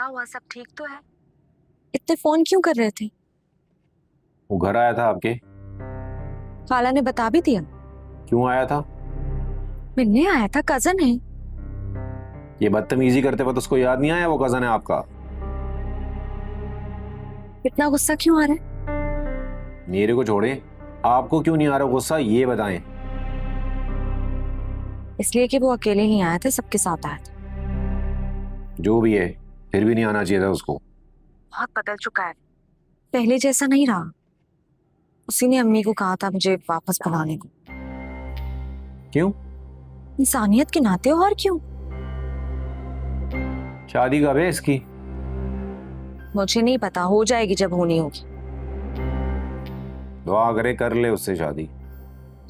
हुआ? सब ठीक तो है? इतने फोन क्यों कर रहे थे? वो घर आया था आपके? खाला ने बता भी दिया? क्यों आया था? मिलने आया था, कजन है। ये बदतमीजी करते वक्त उसको याद नहीं आया वो कजन है आपका? इतना गुस्सा क्यों आ रहा है? मेरे को छोड़े, आपको क्यों नहीं आ रहा गुस्सा ये बताएं। इसलिए कि वो अकेले नहीं आया था, सबके साथ आया था। जो भी है, फिर भी नहीं आना चाहिए था उसको। बहुत बदल चुका है, पहले जैसा नहीं रहा। उसी ने अम्मी को कहा था मुझे वापस बुलाने को। क्यों? इंसानियत के नाते, और क्यों? शादी कब है इसकी? मुझे नहीं पता, हो जाएगी जब होनी होगी। दुआ करे कर ले उससे शादी।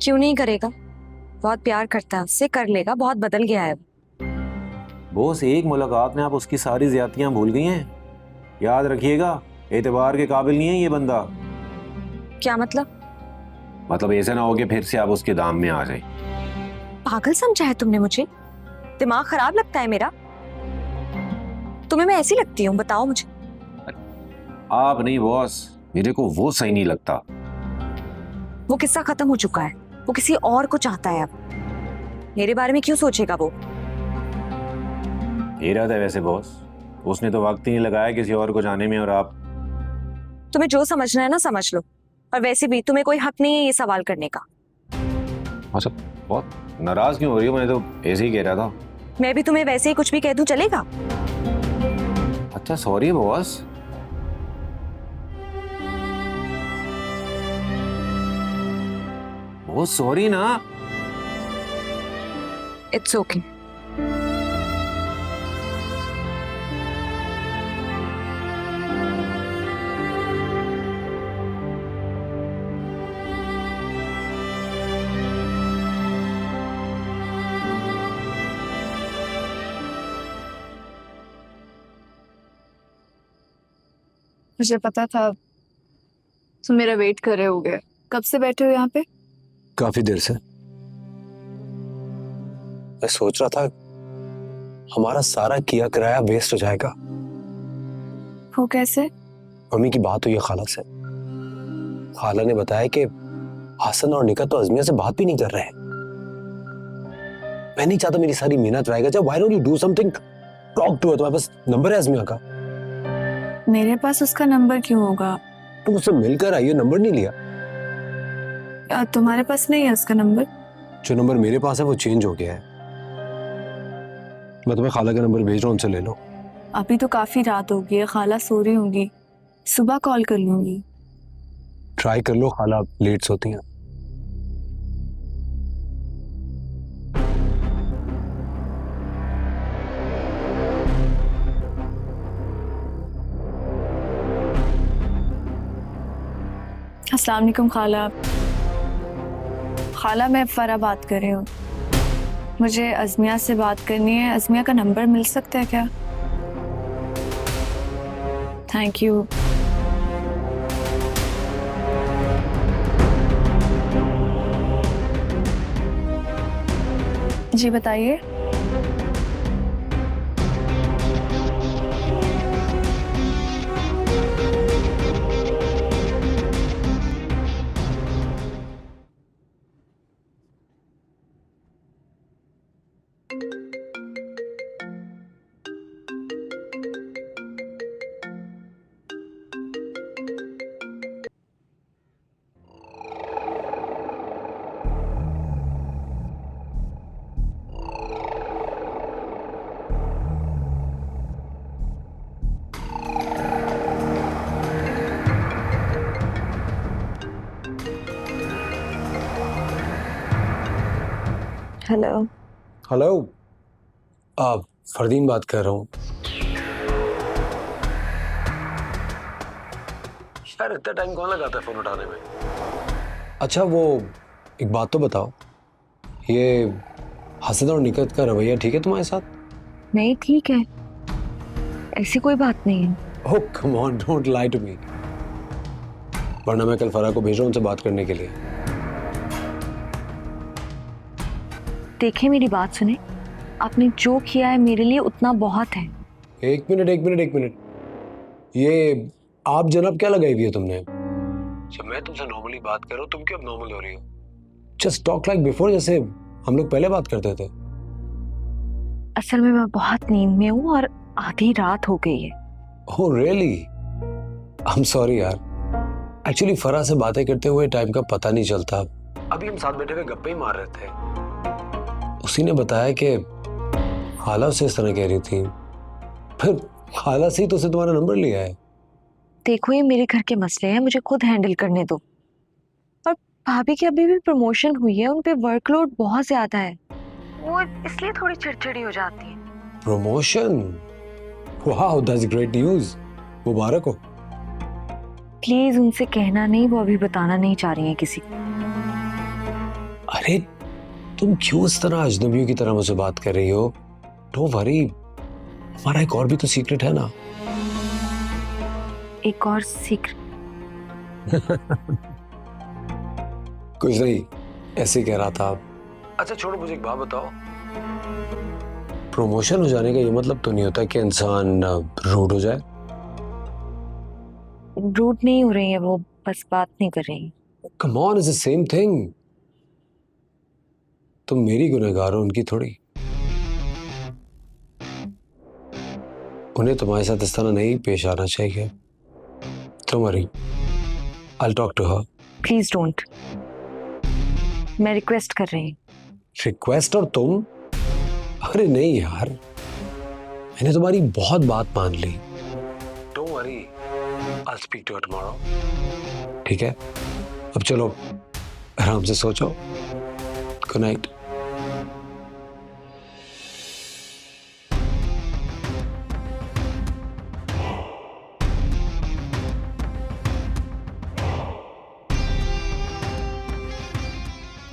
क्यों नहीं करेगा? बहुत प्यार करता है उससे, कर लेगा। बहुत बदल गया है। बॉस, एक मुलाकात में आप उसकी सारी ज्यादतियां भूल गई हैं। याद रखिएगा, एतबार के काबिल नहीं है ये बंदा। क्या मतलब? मतलब ऐसा ना हो कि फिर से आप उसके दाम में आ जाए। पागल समझा है तुमने मुझे? दिमाग खराब लगता है मेरा? तुम्हें मैं ऐसी लगती हूँ? बताओ मुझे। आप नहीं बॉस, मेरे को वो सही नहीं लगता। वो किस्सा खत्म हो चुका है, वो किसी और को चाहता है अब। मेरे बारे में क्यों सोचेगा वो? हेरा था वैसे बॉस, उसने तो वक्त ही नहीं लगाया किसी और को जाने में, और आप। तुम्हें जो समझना है ना समझ लो, और वैसे भी तुम्हें कोई हक नहीं है ये सवाल करने का। अच्छा, बहुत नाराज क्यों हो रही हो? मैं तो ऐसे ही कह रहा था। मैं भी तुम्हें वैसे ही कुछ भी कह दूं चलेगा? अच्छा सॉरी बॉस। बहुत सॉरी ना। It's okay. मुझे पता था तुम मेरा वेट कर रहे होगे। कब से बैठे हो यहाँ पे? काफी देर से। मैं सोच रहा था हमारा सारा किया किराया वेस्ट हो जाएगा। वो कैसे? मम्मी की बात हुई है खाला से। खाला ने बताया कि हसन और निका तो अजमिया से बात भी नहीं कर रहे हैं। मैं नहीं चाहता मेरी सारी मेहनत रहेगा। जब why don't you do something, talk to her. तुम्हारे पास नंबर है अजमिया का? मेरे पास उसका नंबर क्यों होगा? तुम उससे मिलकर आई हो, नंबर नहीं लिया? तुम्हारे पास नहीं है उसका नंबर? जो नंबर मेरे पास है वो चेंज हो गया है। मैं तुम्हें खाला का नंबर भेज रहा हूँ, उनसे ले लो। अभी तो काफी रात हो गई है, खाला सो रही होंगी। सुबह कॉल कर लूंगी। ट्राई कर लो, खाला लेट सोती हैं। अस्सलाम वालेकुम खाला। खाला मैं फरा बात कर रही हूँ। मुझे अजमिया से बात करनी है। अजमिया का नंबर मिल सकता है क्या? Thank you. जी बताइए। हेलो। हेलो, फरदीन बात कर रहा हूँ। यार इतना टाइम कौन लगाता है फोन उठाने में? अच्छा वो एक बात तो बताओ, ये हसन और निकत का रवैया ठीक है तुम्हारे साथ? नहीं ठीक है, ऐसी कोई बात नहीं है। Oh come on, don't lie to me. वरना मैं कल फरा को भेज रहा हूँ उनसे बात करने के लिए। देखिए मेरी बात सुने, आपने जो किया है मेरे लिए उतना बहुत है। एक मिनट। ये आप जनाब क्या लगाई हुई है तुमने? जब मैं तुमसे नॉर्मली बात कर रहा हूँ, तुम क्यों नॉर्मल हो रही हो? जस्ट टॉक लाइक बिफोर, जैसे हम लोग पहले बात करते थे। असल में मैं बहुत नींद में हूँ और आधी रात हो गई है। Oh really? I am sorry यार। एक्चुअली फराह से बातें करते हुए टाइम का पता नहीं चलता। अभी हम साथ बैठे हुए गप्पे ही मार रहे थे। उसी ने बताया कि हाला से इस तरह कह रही थी, फिर हाला से ही तो उसे तुम्हारा नंबर लिया है। देखो ये मेरे घर के मसले हैं, मुझे खुद हैंडल करने दो। और भाभी की अभी भी प्रमोशन हुई है, उन पे वर्कलोड बहुत ज्यादा है, वो इसलिए थोड़ी चिड़चिड़ी हो जाती है। प्रमोशन? वाह, दैट्स ग्रेट न्यूज़, मुबारक हो। प्लीज उनसे कहना नहीं, वो अभी बताना नहीं चाह रही हैं किसी को। अरे तुम क्यों इस तरह अजनबियों की तरह मुझसे बात कर रही हो? डोंट वरी, हमारा एक और भी तो सीक्रेट है ना। एक और सीक्रेट? कुछ नहीं, ऐसे ही कह रहा था। अच्छा छोड़ो, मुझे एक बात बताओ, प्रमोशन हो जाने का ये मतलब तो नहीं होता कि इंसान रूड हो जाए? रूड नहीं हो रही है वो, बस बात नहीं कर रही। Come on, is the same thing. तुम मेरी गुनहगार हो, उनकी थोड़ी। उन्हें तुम्हारे साथ इस तरह नहीं पेश आना चाहिए। Don't worry, I'll talk to her. Please don't, मैं रिक्वेस्ट कर रही हूँ। रिक्वेस्ट? और तुम? अरे नहीं यार, मैंने तुम्हारी बहुत बात मान ली। Don't worry, I'll speak to her tomorrow. ठीक है, अब चलो आराम से सोचो। Good night.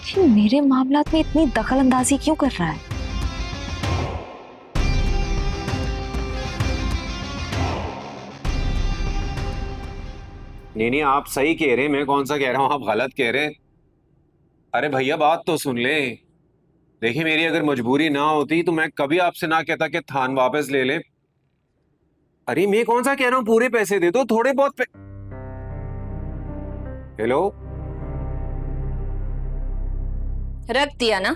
ये मेरे मामलात में इतनी दखल अंदाजी क्यों कर रहा है? नहीं आप सही कह रहे, मैं कौन सा कह रहा हूँ आप गलत कह रहे। अरे भैया बात तो सुन ले। देखिए मेरी अगर मजबूरी ना होती तो मैं कभी आपसे ना कहता कि थान वापस ले ले। अरे मैं कौन सा कह रहा हूँ पूरे पैसे दे दो, थोड़े बहुत हेलो, रख दिया ना।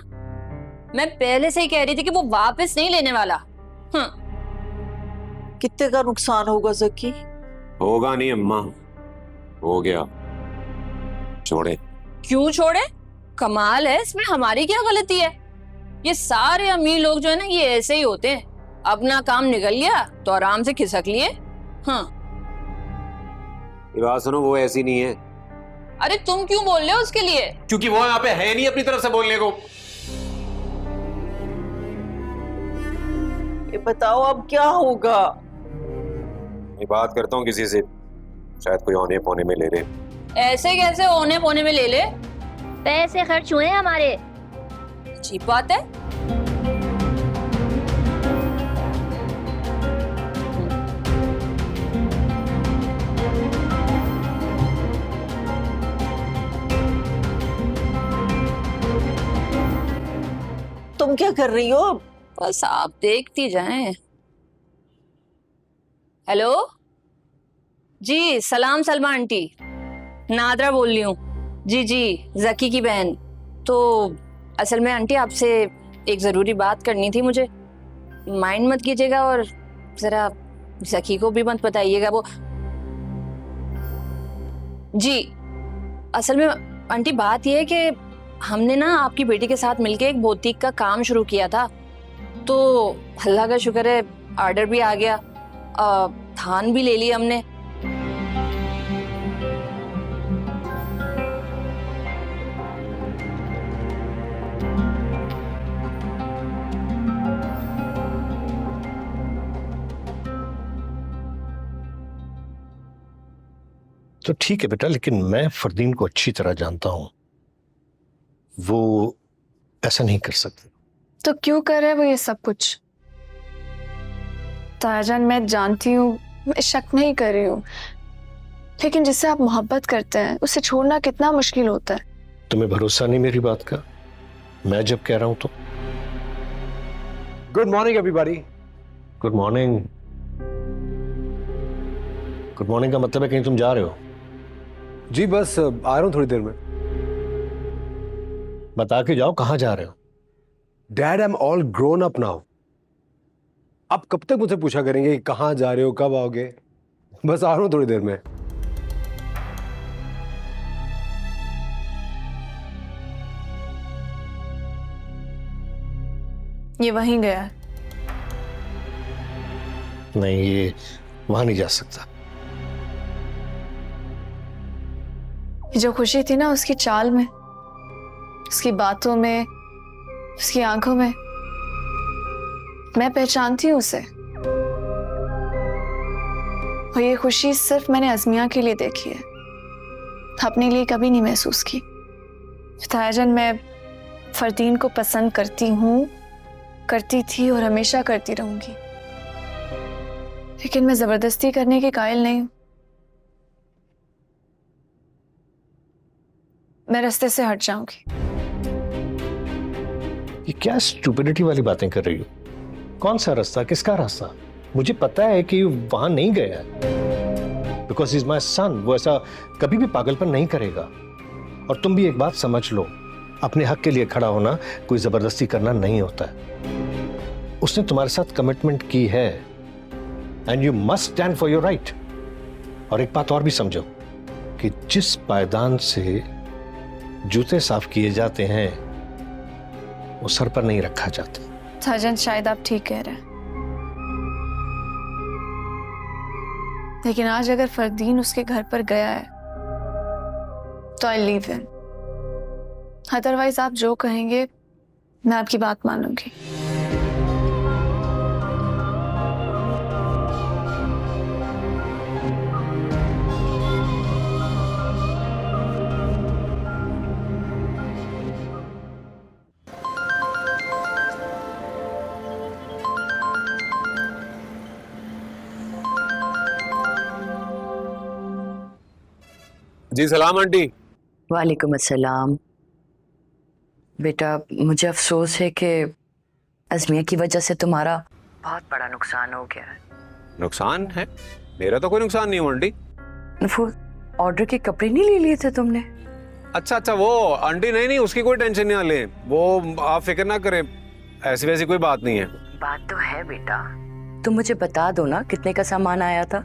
मैं पहले से ही कह रही थी कि वो वापस नहीं लेने वाला। कितने का नुकसान होगा जकी? होगा नहीं अम्मा, हो गया, छोड़े। क्यों छोड़े? कमाल है, इसमें हमारी क्या गलती है? ये सारे अमीर लोग जो है ना, ये ऐसे ही होते हैं। अपना काम निकल गया तो आराम से खिसक लिए। ये बात सुनो, वो ऐसी नहीं है। अरे तुम क्यों बोल रहे हो उसके लिए? क्योंकि वो यहाँ पे है नहीं अपनी तरफ से बोलने को। ये बताओ अब क्या होगा? मैं बात करता हूँ किसी से, शायद कोई औने पौने में ले ले। ऐसे कैसे ओने पोने में ले ले? पैसे खर्च हुए हमारे। अजीब बात है। तुम क्या कर रही हो? बस आप देखती जाएं। हेलो जी, सलाम सलमा आंटी, नादरा बोल रही हूँ। जी जी, जकी की बहन। तो असल में आंटी आपसे एक ज़रूरी बात करनी थी मुझे। माइंड मत कीजिएगा और ज़रा जकी को भी मत बताइएगा। वो जी, असल में आंटी बात यह है कि हमने ना आपकी बेटी के साथ मिलके एक बोतीक का काम शुरू किया था। तो अल्लाह का शुक्र है ऑर्डर भी आ गया, थान भी ले ली हमने। तो ठीक है बेटा, लेकिन मैं फरदीन को अच्छी तरह जानता हूं, वो ऐसा नहीं कर सकते। तो क्यों कर रहे हैं वो ये सब कुछ? तायाजान, मैं जानती हूँ, मैं शक नहीं कर रही हूँ, लेकिन जिससे आप मोहब्बत करते हैं उसे छोड़ना कितना मुश्किल होता है। तुम्हें भरोसा नहीं मेरी बात का? मैं जब कह रहा हूं तो। Good morning everybody. Good morning. Good morning का मतलब है कहीं तुम जा रहे हो? जी बस आ रहा हूँ थोड़ी देर में। बता के जाओ कहाँ जा रहे हो। Dad I am all grown up now. आप कब तक मुझसे पूछा करेंगे कि कहाँ जा रहे हो, कब आओगे? बस आ रहा हूँ थोड़ी देर में। ये वहीं गया है। नहीं, ये वहां नहीं जा सकता। ये जो खुशी थी ना उसकी चाल में, उसकी बातों में, उसकी आंखों में, मैं पहचानती हूँ उसे। और ये खुशी सिर्फ मैंने अज़मिया के लिए देखी है, अपने लिए कभी नहीं महसूस की। तायाजन, मैं फरदीन को पसंद करती हूँ, करती थी और हमेशा करती रहूंगी, लेकिन मैं जबरदस्ती करने के कायल नहीं हूं। मैं रास्ते से हट जाऊंगी। ये क्या स्टूपिडिटी वाली बातें कर रही हो? कौन सा रास्ता, किसका रास्ता? मुझे पता है कि वहां नहीं गया बिकॉज इज माई सन। वो ऐसा कभी भी पागलपन नहीं करेगा। और तुम भी एक बात समझ लो, अपने हक के लिए खड़ा होना कोई जबरदस्ती करना नहीं होता है। उसने तुम्हारे साथ कमिटमेंट की है and you must stand for your right. और एक बात और भी समझो कि जिस पायदान से जूते साफ किए जाते हैं वो सर पर नहीं रखा जाता। तायाजन, शायद आप ठीक कह रहे हैं, लेकिन आज अगर फरदीन उसके घर पर गया है तो आई लीव हिम। अदरवाइज आप जो कहेंगे मैं आपकी बात मानूंगी। जी सलाम आंटी। वालेकुम अस्सलाम। बेटा, मुझे अफसोस है कि अज़मिया की वजह से तुम्हारा बहुत बड़ा नुकसान हो गया है। नुकसान है? मेरा तो कोई नुकसान नहीं हुआ आंटी। वो ऑर्डर के कपड़े नहीं ले लिए थे तुमने? अच्छा अच्छा, वो आंटी नहीं नहीं, उसकी कोई टेंशन नहीं ले, वो आप फिक्र ना करें, ऐसी वैसी कोई बात नहीं है। बात तो है बेटा, तुम मुझे बता दो ना कितने का सामान आया था,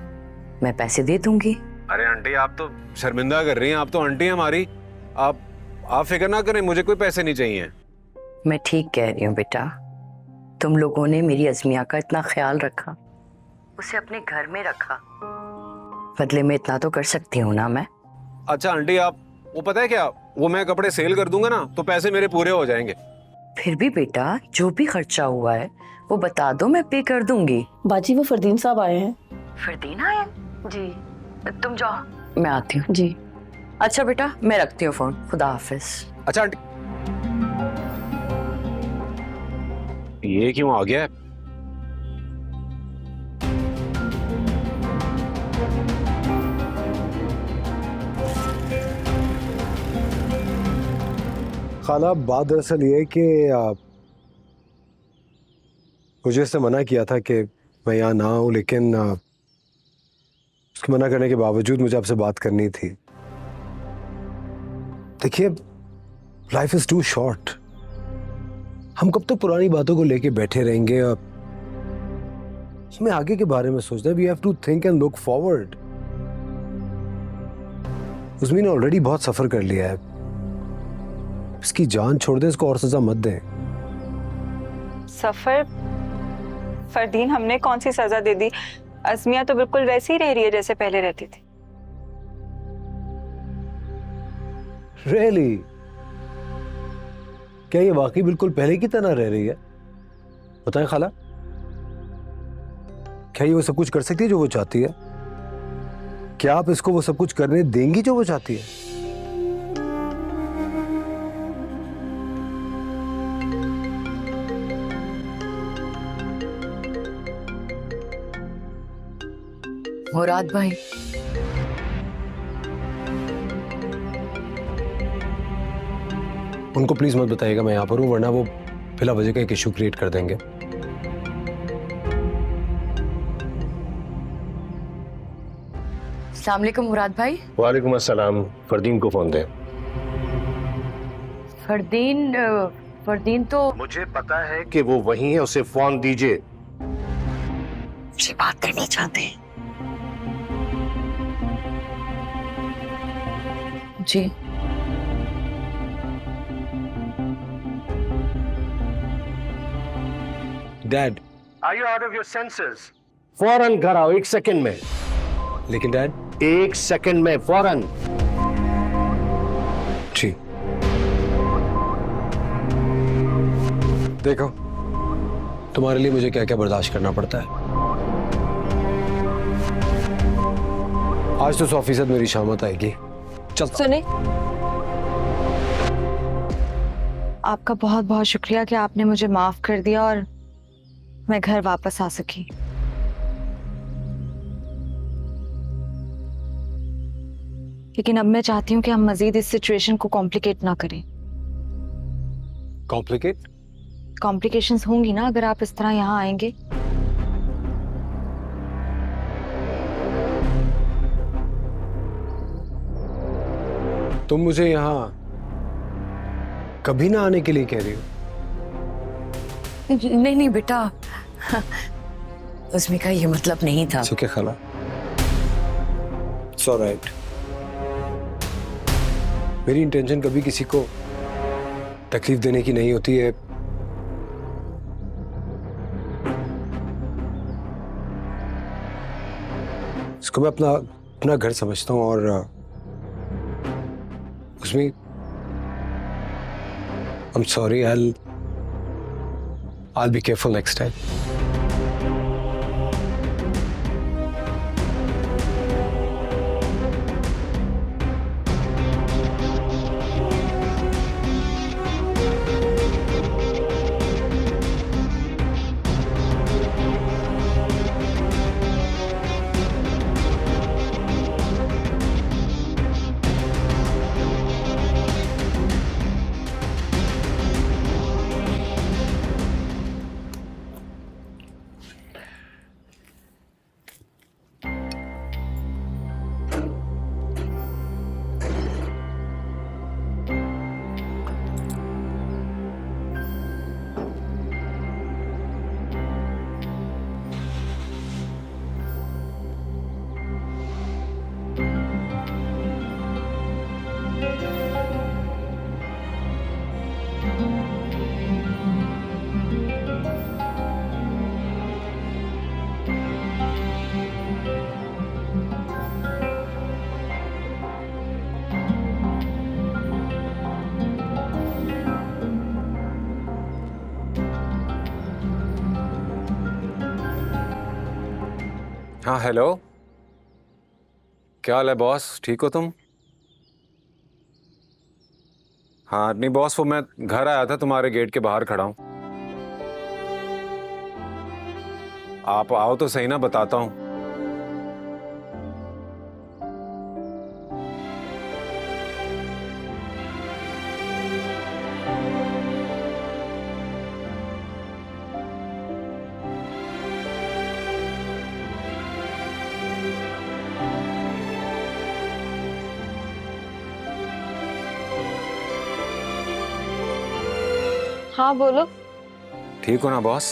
मैं पैसे दे दूंगी। अरे आंटी, आप तो शर्मिंदा कर रही हैं, आप तो आंटी हैं हमारी। आप फिक्र ना करें, मुझे कोई पैसे नहीं चाहिए। मैं ठीक कह रही हूँ बेटा, तुम लोगों ने मेरी अज़मिया का इतना ख्याल रखा, उसे अपने घर में रखा, बदले में इतना तो कर सकती हूँ ना मैं। अच्छा आंटी, आप वो पता है क्या, वो मैं कपड़े सेल कर दूंगा ना तो पैसे मेरे पूरे हो जाएंगे। फिर भी बेटा, जो भी खर्चा हुआ है वो बता दो, मैं पे कर दूंगी। बाजी, वो फरदीन साहब आए हैं। फरदीन आए? जी, तुम जाओ, मैं आती हूँ। जी। अच्छा बेटा, मैं रखती हूँ फोन, खुदा हाफिज। अच्छा आंटी, ये क्यों आ गया है? खाला, बात दरअसल ये है कि मुझे इससे मना किया था कि मैं यहाँ ना हूँ, लेकिन उसके मना करने के बावजूद मुझे आपसे बात करनी थी। देखिए, लाइफ इज टू शॉर्ट। हम कब तक पुरानी बातों को लेके बैठे रहेंगे? हमें आगे के बारे में सोचना है। We have to think and look forward. उसमें ने ऑलरेडी बहुत सफर कर लिया है, इसकी जान छोड़ दे, इसको और सजा मत दे। सफर? फरदीन, हमने कौन सी सजा दे दी? अज़मिया तो बिल्कुल वैसी ही रह रही है जैसे पहले रहती थी। Really? क्या ये वाकई बिल्कुल पहले की तरह रह रही है? बताएं खाला, क्या ये वो सब कुछ कर सकती है जो वो चाहती है? क्या आप इसको वो सब कुछ करने देंगी जो वो चाहती है? मुराद भाई, उनको प्लीज मत बताइएगा मैं यहाँ पर हूँ, वरना वो बिला वजह का एक इशू क्रिएट कर देंगे। अस्सलाम वालेकुम मुराद भाई। वालेकुम अस्सलाम। फरदीन को फोन दे। फरदीन तो मुझे पता है कि वो वहीं है, उसे फोन दीजिए। मुझसे बात करना चाहते हैं। जी dad, Are you out of your senses? फौरन घर आओ 1 सेकंड में। लेकिन डैड 1 सेकंड में फौरन। जी देखो, तुम्हारे लिए मुझे क्या क्या बर्दाश्त करना पड़ता है। आज तो 100% मेरी शामत आएगी। चल सुने, आपका बहुत बहुत शुक्रिया कि आपने मुझे माफ कर दिया और मैं घर वापस आ सकी। लेकिन अब मैं चाहती हूँ कि हम मजीद इस सिचुएशन को कॉम्प्लिकेट ना करें। कॉम्प्लिकेट? कॉम्प्लिकेशंस होंगी ना अगर आप इस तरह यहाँ आएंगे। तुम मुझे यहाँ कभी ना आने के लिए कह रही हो? नहीं नहीं बेटा, उसमें का ये मतलब नहीं था। क्या खाला? It's all right. मेरी इंटेंशन कभी किसी को तकलीफ देने की नहीं होती है। इसको मैं अपना घर समझता हूँ और उसमें I'm sorry, I'll be careful next time. हाँ हेलो, क्या हाल है बॉस? ठीक हो तुम? हाँ नहीं बॉस, वो मैं घर आया था, तुम्हारे गेट के बाहर खड़ा हूँ। आप आओ तो सही ना, बताता हूँ। हाँ बोलो। ठीक हो ना बॉस?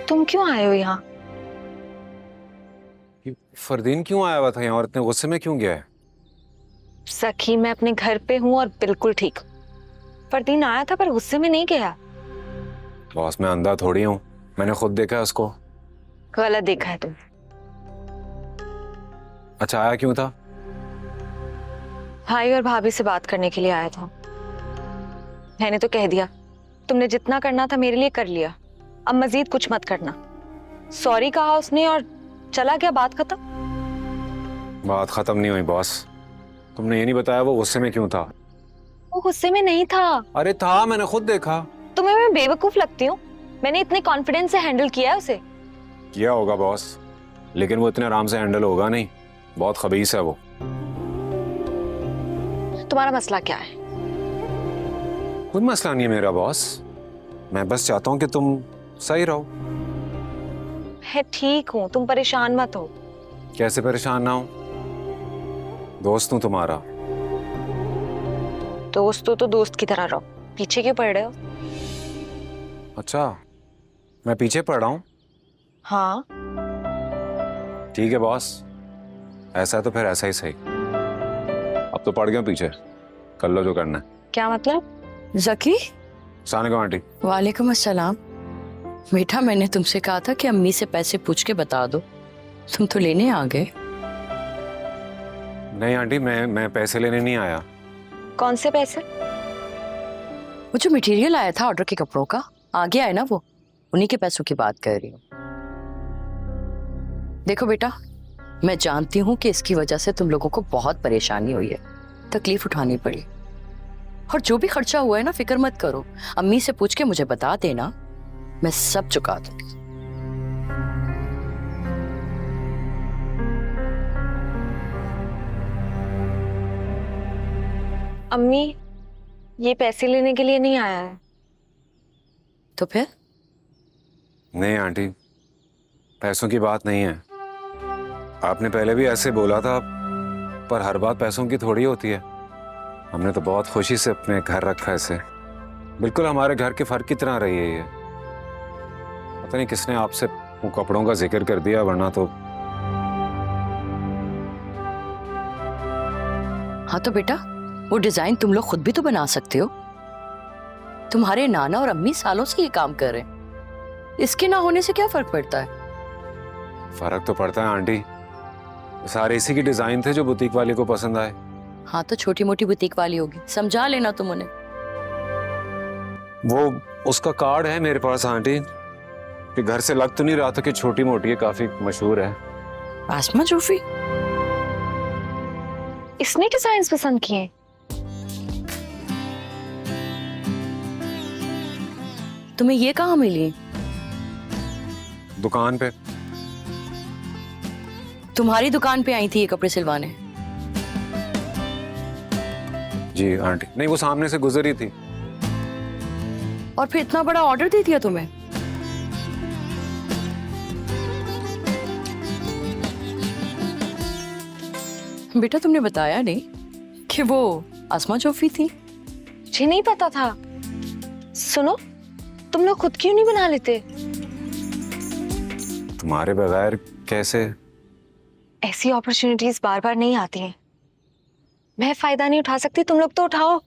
तुम क्यों आए हो यहाँ? फरदीन क्यों आया हुआ था यहाँ और इतने गुस्से में क्यों गया है? सखी, मैं अपने घर पे हूँ और बिल्कुल ठीक। फरदीन आया था पर गुस्से में नहीं गया। बॉस मैं अंधा थोड़ी हूँ, मैंने खुद देखा है उसको। गलत देखा है तुम। अच्छा आया क्यों था? भाई और भाभी से बात करने के लिए आया था। मैंने तो कह दिया, तुमने जितना करना था मेरे लिए कर लिया, अब मजीद कुछ मत करना। सॉरी कहा उसने और चला गया, बात खत्म। बात खत्म नहीं हुई बॉस। तुमने ये नहीं बताया वो गुस्से में क्यों था? वो गुस्से में नहीं था। अरे था, मैंने खुद देखा। तुम्हें मैं बेवकूफ लगती हूँ? मैंने इतने कॉन्फिडेंस से हैंडल किया है उसे। किया होगा बॉस, लेकिन वो इतने आराम से हैंडल होगा नहीं, बहुत खबीस है वो। तुम्हारा मसला क्या है? कोई मसला नहीं है मेरा बॉस, मैं बस चाहता हूँ कि तुम सही रहो। मैं ठीक हूँ, तुम परेशान मत हो। कैसे परेशान ना हो, दोस्त हूं तुम्हारा। दोस्त हो तो दोस्त की तरह रहो, पीछे क्यों पड़ रहे हो? अच्छा, मैं पीछे पड़ रहा हूँ? हाँ, ठीक है बॉस, ऐसा है तो फिर ऐसा ही सही। अब तो पड़ गया पीछे, कर लो जो करना है। क्या मतलब? जकी, अस्सलाम वालेकुम आंटी। वालेकुम अस्सलाम। बेटा, मैंने तुमसे कहा था कि अम्मी से पैसे पूछ के बता दो, तुम तो लेने आ गए। नहीं आंटी, मैं पैसे लेने नहीं आया। कौन से पैसे? वो जो मटेरियल आया था ऑर्डर के कपड़ों का, आ गया है ना, वो उन्हीं के पैसों की बात कर रही हूँ। देखो बेटा, मैं जानती हूँ कि इसकी वजह से तुम लोगों को बहुत परेशानी हुई है, तकलीफ उठानी पड़ी, और जो भी खर्चा हुआ है ना, फिक्र मत करो, अम्मी से पूछ के मुझे बता देना, मैं सब चुका दूंगी। अम्मी, ये पैसे लेने के लिए नहीं आया है। तो फिर? नहीं आंटी, पैसों की बात नहीं है। आपने पहले भी ऐसे बोला था, पर हर बात पैसों की थोड़ी होती है। हमने तो बहुत खुशी से अपने घर रखा है इसे, बिल्कुल हमारे घर के फर्क की तरह रही है ये। पता नहीं किसने आपसे वो कपड़ों का जिक्र कर दिया, वरना तो। हाँ तो बेटा, वो डिजाइन तुम लोग खुद भी तो बना सकते हो। तुम्हारे नाना और अम्मी सालों से ये काम कर रहे हैं, इसके ना होने से क्या फर्क पड़ता है? फर्क तो पड़ता है आंटी, ये सारे इसी की डिजाइन थे जो बुटीक वाले को पसंद आए। हाँ तो छोटी मोटी बुटीक वाली होगी, समझा लेना तुम उन्हें। वो उसका कार्ड है मेरे पास आंटी, कि घर से लग तो नहीं रहा था कि छोटी मोटी है, काफी मशहूर है। आसमा जोफी? इसने डिजाइन्स पसंद किए? तुम्हें ये कहाँ मिली? दुकान पे। तुम्हारी दुकान पे आई थी ये कपड़े सिलवाने? जी आंटी, नहीं वो सामने से गुजरी थी। और फिर इतना बड़ा ऑर्डर दे दिया तुम्हें? बेटा, तुमने बताया नहीं कि वो आसमा जोफी थी? मुझे नहीं पता था। सुनो, तुम लोग खुद क्यों नहीं बना लेते? तुम्हारे बगैर कैसे? ऐसी अपॉर्चुनिटीज बार बार नहीं आती हैं। मैं फायदा नहीं उठा सकती, तुम लोग तो उठाओ।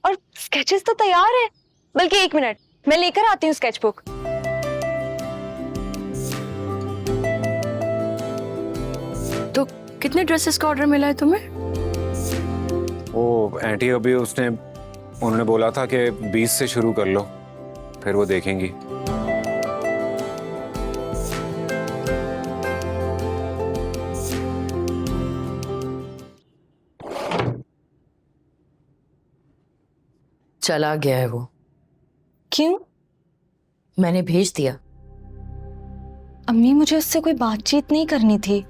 और स्केचेस तो तैयार है, बल्कि 1 मिनट, मैं लेकर आती हूँ स्केच बुक। तो कितने ड्रेसेस का ऑर्डर मिला है तुम्हें? वो आंटी अभी उन्होंने बोला था कि 20 से शुरू कर लो, फिर वो देखेंगी। चला गया है वो। क्यों? मैंने भेज दिया। अम्मी, मुझे उससे कोई बातचीत नहीं करनी थी,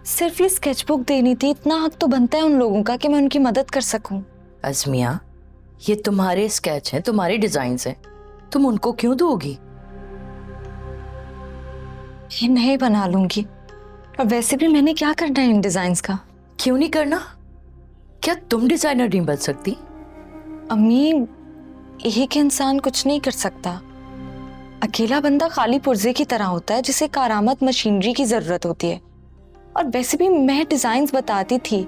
सिर्फ ये स्केच बुक देनी थी। इतना हक तो बनता है उन लोगों का कि मैं उनकी मदद कर सकूं। अज़मिया, ये तुम्हारे स्केच हैं, तुम्हारे डिजाइन्स हैं, तुम उनको क्यों दोगी? ये नहीं बना लूंगी, और वैसे भी मैंने क्या करना है इन डिजाइन्स का? क्यों नहीं करना? क्या तुम डिजाइनर नहीं बन सकती? अम्मी, एक इंसान कुछ नहीं कर सकता। अकेला बंदा खाली पुर्जे की तरह होता है, जिसे कारामत मशीनरी की जरूरत होती है। और वैसे भी मैं डिजाइन्स बताती थी,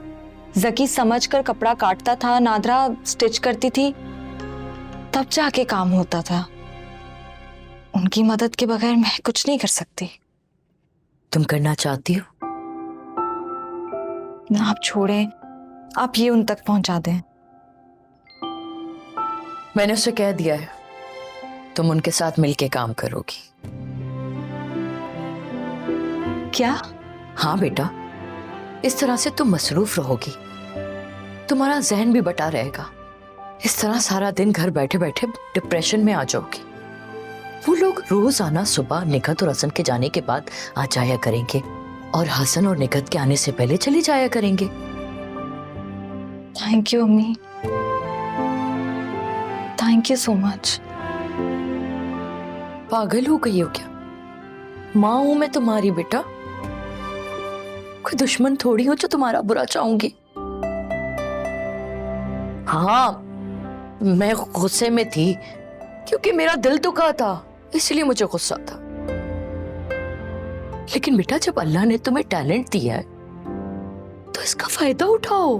जकी समझकर कपड़ा काटता था, नादरा स्टिच करती थी, तब जाके काम होता था। उनकी मदद के बगैर मैं कुछ नहीं कर सकती। तुम करना चाहती हो? आप छोड़ें, आप ये उन तक पहुंचा दें। मैंने उसे कह दिया है, तुम उनके साथ मिलके काम करोगी। क्या? हाँ बेटा, इस तरह से तुम मसरूफ रहोगी, तुम्हारा जहन भी बटा रहेगा। इस तरह सारा दिन घर बैठे बैठे डिप्रेशन में आ जाओगी। वो लोग रोजाना सुबह निकत और हसन के जाने के बाद आ जाया करेंगे, और हसन और निकत के आने से पहले चले जाया करेंगे। थैंक यू अम्मी, थैंक यू सो मच। पागल हो गई हो क्या? माँ हूं मैं तुम्हारी बेटा, कोई दुश्मन थोड़ी हो जो तुम्हारा बुरा चाहूंगी। हाँ, मैं गुस्से में थी क्योंकि मेरा दिल दुखा था, इसलिए मुझे गुस्सा था। लेकिन बेटा, जब अल्लाह ने तुम्हें टैलेंट दिया है तो इसका फायदा उठाओ।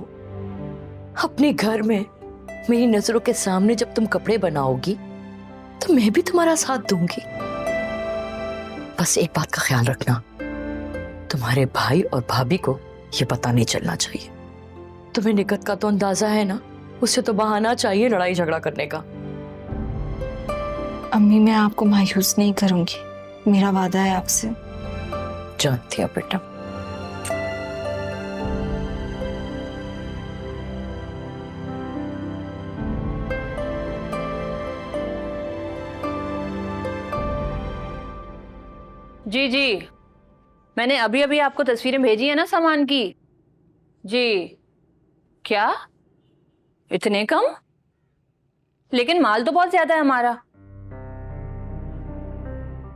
अपने घर में मेरी नजरों के सामने जब तुम कपड़े बनाओगी तो मैं भी तुम्हारा साथ दूंगी। बस एक बात का ख्याल रखना, तुम्हारे भाई और भाभी को ये पता नहीं चलना चाहिए। तुम्हें निकट का तो अंदाजा है ना, उससे तो बहाना चाहिए लड़ाई झगड़ा करने का। अम्मी, मैं आपको मायूस नहीं करूंगी, मेरा वादा है आपसे। जानती हो बेटा, जी जी, मैंने अभी अभी आपको तस्वीरें भेजी है ना सामान की। जी, क्या इतने कम? लेकिन माल तो बहुत ज्यादा है हमारा।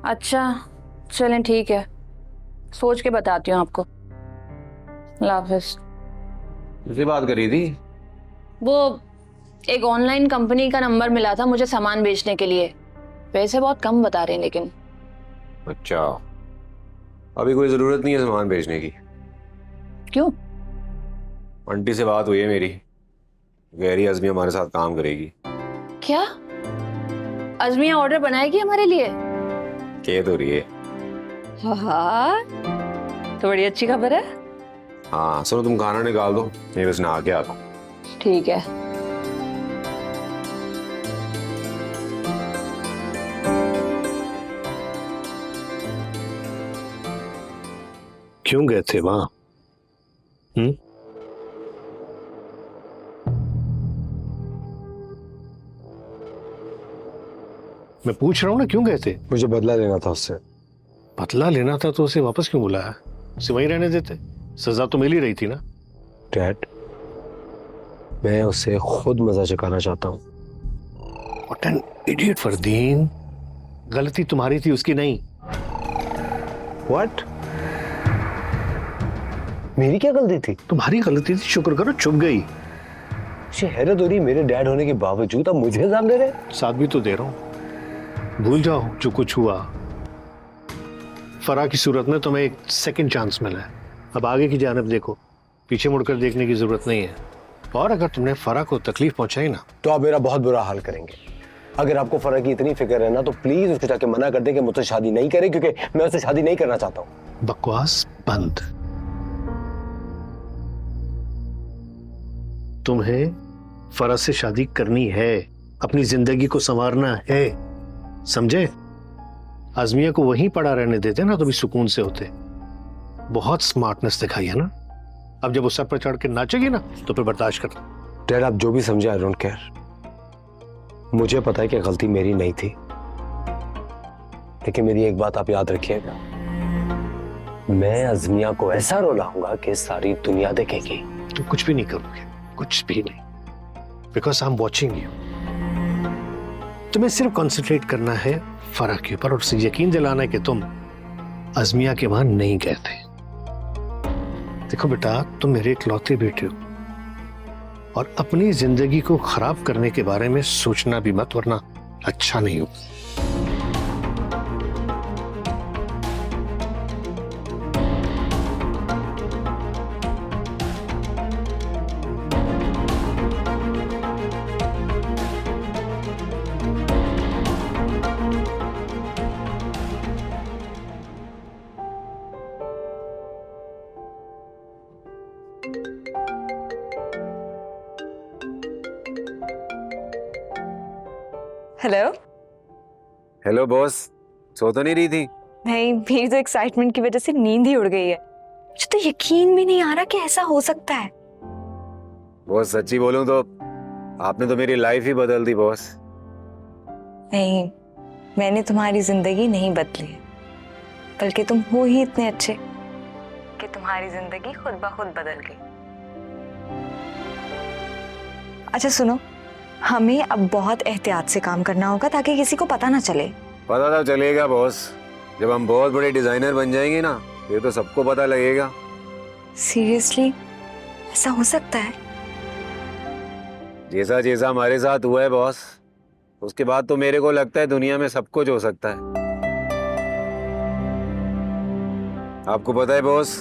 अच्छा चलें, ठीक है, सोच के बताती हूँ आपको। अल्लाह हाफिज। किससे बात करी थी? वो एक ऑनलाइन कंपनी का नंबर मिला था मुझे सामान बेचने के लिए। पैसे बहुत कम बता रहे हैं लेकिन। अच्छा, अभी कोई जरूरत नहीं है सामान बेचने की। क्यों? आंटी से बात हुई है मेरी, गहरी अज़मी हमारे साथ काम करेगी। क्या अज़मिया ऑर्डर बनाएगी हमारे लिए? कह तो रही है। हाँ, तो बड़ी अच्छी खबर है। हाँ सुनो, तुम खाना निकाल दो, मैं बस नहा के आता हूँ। ठीक है। क्यों गए थे वहां? मैं पूछ रहा हूं ना, क्यों गए थे? मुझे बदला लेना था उससे। बदला लेना था तो उसे वापस क्यों बुलाया? उसे वहीं रहने देते, सजा तो मिल ही रही थी ना। डैड, मैं उसे खुद मजा चुकाना चाहता हूँ। What an idiot, Fardeen. गलती तुम्हारी थी, उसकी नहीं। What? मेरी क्या गलती थी? तुम्हारी गलती थी, शुक्र करो छुप गई। मुझे हैरत हो रही, मेरे डैड होने के बावजूद अब मुझे इल्जाम दे रहे हैं। साथ भी तो दे रहा हूं। भूल जाओ जो कुछ हुआ। फराह की सूरत में तुम्हें एक सेकंड चांस मिला है। अब आगे की जानिब देखो, पीछे मुड़कर देखने की जरूरत नहीं है। और अगर तुमने फराह को तकलीफ पहुंचाई ना, तो आप मेरा बहुत बुरा हाल करेंगे। अगर आपको फराह की इतनी फिक्र है ना, तो प्लीज उसको जाके मना कर दे कि मुझसे शादी नहीं करे, क्योंकि मैं उससे शादी नहीं करना चाहता हूँ। बकवास बंद। तुम्हें फराह से शादी करनी है, अपनी जिंदगी को संवारना है, समझे? आज़मिया को वहीं पड़ा रहने देते ना तो भी सुकून से होते। बहुत स्मार्टनेस दिखाई है ना। अब जब उस सर पर चढ़ के नाचेगी ना तो फिर बर्दाश्त कर। डैड, आप जो भी समझे, आई डोंट केयर। मुझे पता है कि गलती मेरी नहीं थी, लेकिन मेरी एक बात आप याद रखिएगा, मैं अज़मिया को ऐसा रुलाऊंगा कि सारी दुनिया देखेगी। तुम कुछ भी नहीं करोगे, कुछ भी नहीं, because I am watching you. तुम्हें सिर्फ कंसंट्रेट करना है फराह के ऊपर और उसे यकीन दिलाना है कि तुम अज़मिया के वहां नहीं गए थे। देखो बेटा, तुम मेरे इकलौते बेटे हो और अपनी जिंदगी को खराब करने के बारे में सोचना भी मत, वरना अच्छा नहीं हो। हेलो। हेलो बॉस, सो तो नहीं रही थी? नहीं, मेरी तो एक्साइटमेंट की वजह से नींद ही उड़ गई है। मुझे तो यकीन भी नहीं आ रहा कि ऐसा हो सकता है। बॉस सच्ची बोलूं तो आपने तो मेरी लाइफ ही बदल दी बॉस। नहीं, मैंने तुम्हारी जिंदगी नहीं बदली है, बल्कि तुम हो ही इतने अच्छे कि तुम्हारी जिंदगी खुद ब खुद बदल गई। अच्छा सुनो, हमें अब बहुत एहतियात से काम करना होगा ताकि किसी को पता ना चले। पता तो चलेगा बॉस, जब हम बहुत बड़े डिजाइनर बन जाएंगे ना, ये तो सबको पता लगेगा। सीरियसली ऐसा हो सकता है? जैसा जैसा हमारे साथ हुआ है बॉस, उसके बाद तो मेरे को लगता है दुनिया में सब कुछ हो सकता है। आपको पता है बॉस,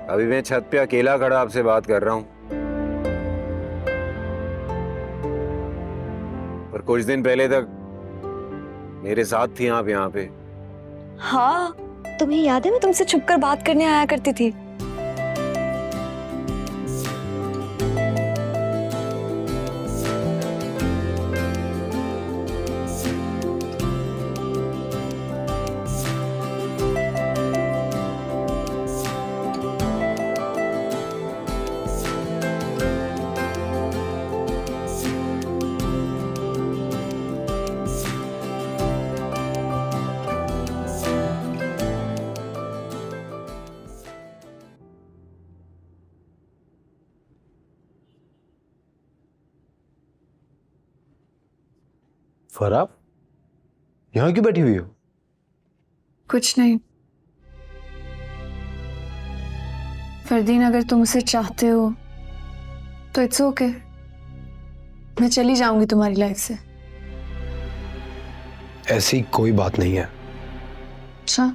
अभी मैं छत पे अकेला खड़ा आपसे बात कर रहा हूं, और कुछ दिन पहले तक मेरे साथ थी आप यहाँ पे। हाँ, तुम्हें याद है मैं तुमसे छुपकर बात करने आया करती थी। फरा, यहाँ क्यों बैठी हुई हो? कुछ नहीं। फरदीन, अगर तुम उसे चाहते हो तो इट्स ओके, मैं चली जाऊंगी तुम्हारी लाइफ से। ऐसी कोई बात नहीं है। अच्छा,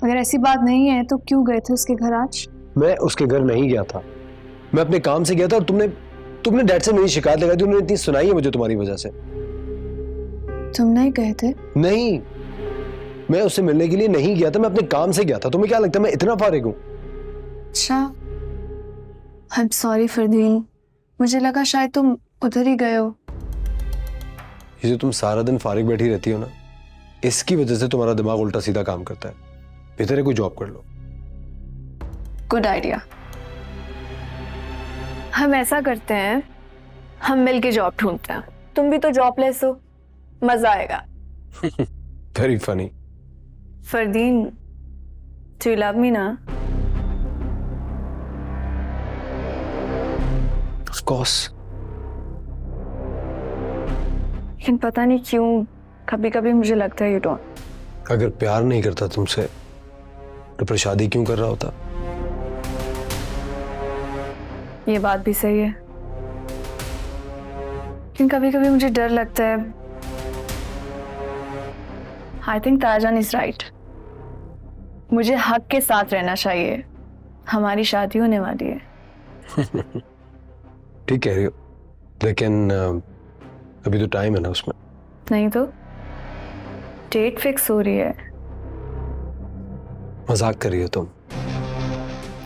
अगर ऐसी बात नहीं है तो क्यों गए थे उसके घर आज? मैं उसके घर नहीं गया था, मैं अपने काम से गया था, और तुमने डैड से मेरी शिकायत लगाई थी, उन्होंने इतनी सुनाई है मुझे तुम्हारी वजह से। तुम नहीं गए थे? नहीं, मैं उससे मिलने के लिए नहीं गया था, मैं अपने काम से गया था। तुम्हें क्या लगता है मैं इतना फारिग हूं? अच्छा, आई एम सॉरी फरदीन, मुझे लगा शायद तुम उधर ही गए हो। ये जो तुम सारा दिन फारिग बैठी रहती हो ना, इसकी वजह से तुम्हारा दिमाग उल्टा सीधा काम करता है। बेहतर है कोई जॉब कर लो। Good idea. हम ऐसा करते हैं, हम मिलके जॉब ढूंढते हैं। तुम भी तो जॉबलेस हो, मजा आएगा। Very funny. Fardeen, do you love me ना? Of course. लेकिन पता नहीं क्यों कभी कभी मुझे लगता है यू डोंट। अगर प्यार नहीं करता तुमसे तो फिर शादी क्यों कर रहा होता? ये बात भी सही है, लेकिन कभी कभी मुझे डर लगता है। आई थिंक ताजान इज राइट, मुझे हक के साथ रहना चाहिए। हमारी शादी होने वाली है। ठीक कह रही हो, लेकिन अभी तो टाइम है ना उसमें। नहीं तो डेट फिक्स हो रही है। मजाक कर रही हो तुम?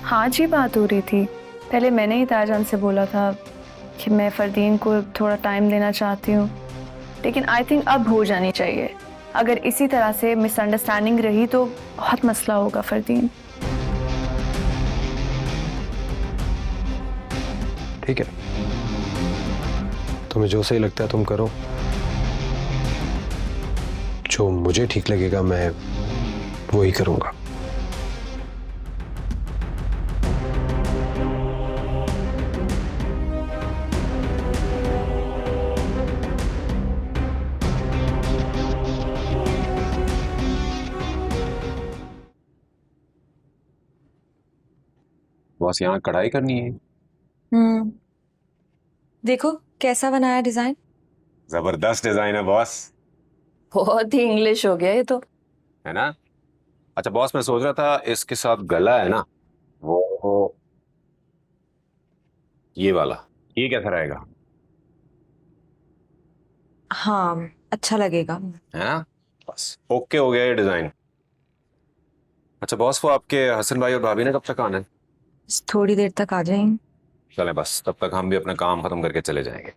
हाँ जी, बात हो रही थी। पहले मैंने ही ताजान से बोला था कि मैं फरदीन को थोड़ा टाइम देना चाहती हूँ, लेकिन आई थिंक अब हो जानी चाहिए। अगर इसी तरह से मिसअंडरस्टैंडिंग रही तो बहुत मसला होगा फरदीन। ठीक है, तुम्हें जो सही लगता है तुम करो, जो मुझे ठीक लगेगा मैं वही करूंगा। बॉस, यहाँ कढ़ाई करनी है। देखो कैसा बनाया डिजाइन। जबरदस्त डिजाइन है बॉस, बहुत ही इंग्लिश हो गया ये तो। है ना? अच्छा बॉस, मैं सोच रहा था इसके साथ गला है ना, वो ये वाला, ये कैसा रहेगा? हाँ, अच्छा लगेगा। है ना? बस ओके हो गया ये डिजाइन। अच्छा बॉस, वो आपके हसन भाई और भाभी ने कब तक आना है? थोड़ी देर तक आ जाएंगे। चले, बस तब तक हम भी अपना काम खत्म करके चले जाएंगे।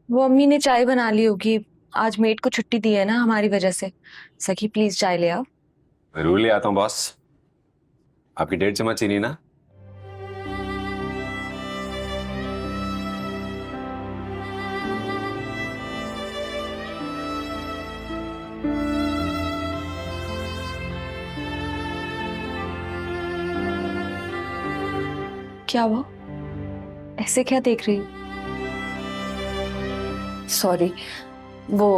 वो अम्मी ने चाय बना ली होगी, आज मेड को छुट्टी दी है ना हमारी वजह से। सखी प्लीज चाय ले आओ। जरूर ले आता हूँ बॉस। आपकी 1.5 चम्मच चीनी ना? क्या हुआ, ऐसे क्या देख रही? सॉरी, वो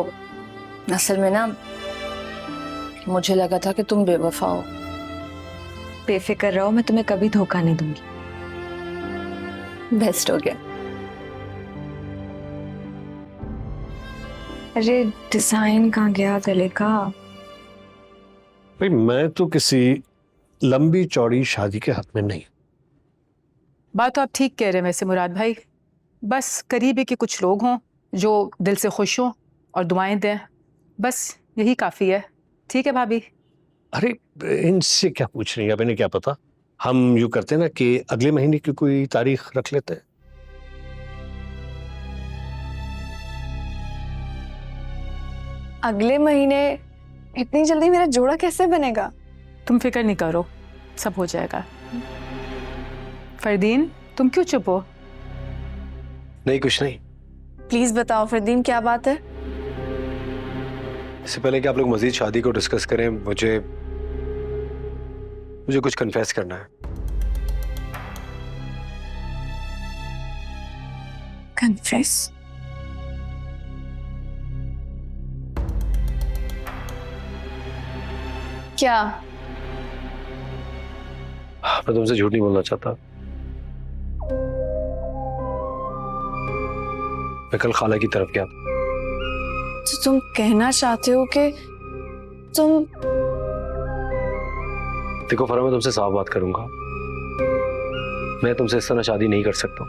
असल में ना मुझे लगा था कि तुम बेवफा हो। बेफिक्र रहो, मैं तुम्हें कभी धोखा नहीं दूंगी। बेस्ट हो गया। अरे डिजाइन कहाँ गया गले का? भाई मैं तो किसी लंबी चौड़ी शादी के हक में नहीं। बात तो आप ठीक कह रहे हैं वैसे मुराद भाई, बस करीबी के कुछ लोग हों जो दिल से खुश हों और दुआएं दें, बस यही काफ़ी है। ठीक है भाभी? अरे इनसे क्या पूछ रही है, अब इन्हें क्या पता। हम यूं करते हैं ना कि अगले महीने की कोई तारीख रख लेते हैं। अगले महीने? इतनी जल्दी मेरा जोड़ा कैसे बनेगा? तुम फिक्र नहीं करो, सब हो जाएगा। फरदीन तुम क्यों चुप हो? नहीं कुछ नहीं। प्लीज बताओ फरदीन, क्या बात है? इससे पहले कि आप लोग मजीद शादी को डिस्कस करें, मुझे कुछ कन्फेस करना है। कन्फेस? क्या? मैं तुमसे झूठ नहीं बोलना चाहता। मैं कल खाला की तरफ गया था। तो तुम कहना चाहते हो कि तुम... देखो फरा, मैं तुमसे साफ बात करूंगा, मैं तुमसे इस तरह शादी नहीं कर सकता।